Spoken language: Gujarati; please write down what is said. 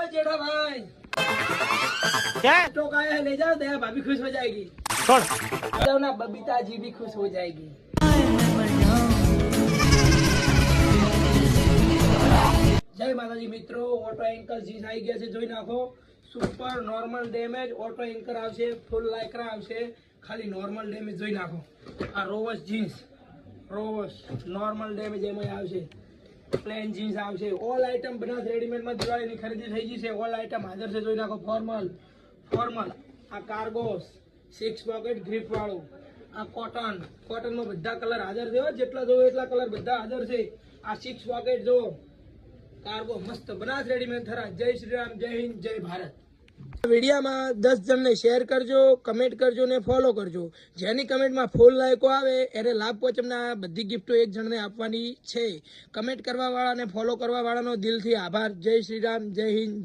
जेठा भाई क्या तो का है ले जाओ दया भाभी खुश हो जाएगी छोड़ जाओ ना बबीता जी भी खुश हो जाएगी જય માતાજી મિત્રો ઓટો એન્કર જીન્સ આવી ગયા છે જોઈ નાખો super normal damage auto anchor આવશે ફૂલ લાઇક્રા આવશે ખાલી નોર્મલ ડેમેજ જોઈ નાખો આ રોવસ જીન્સ રોવસ નોર્મલ ડેમેજ એમાં આવશે પ્લેન જીન્સ આવશે ઓલ આઇટમ બધા રેડીમેડમાં દિવાળીની ખરીદી થઈ ગઈ છે ઓલ આઇટમ હાજર છે જોઈ નાખો ફોર્મલ આ કાર્ગોસ 6 પોકેટ ગ્રીપ વાળું આ કોટનમાં બધા કલર હાજર છે જેટલા જોવો એટલા કલર બધા હાજર છે આ 6 પોકેટ જો કાર્ગો મસ્ત બનાસ રેડીમેડ થરા જય શ્રી રામ જય હિન્દ જય ભારત વિડીયોમાં 10 જણને શેર કરજો કમેન્ટ કરજો ને ફોલો કરજો જેની કમેન્ટમાં ફૂલ લાઈકો આવે એને લાભ પોચમના બધી ગિફ્ટો એક જણને આપવાની છે કમેન્ટ કરવા વાળા ને ફોલો કરવા વાળાનો દિલથી આભાર જય શ્રી રામ જય હિન્દ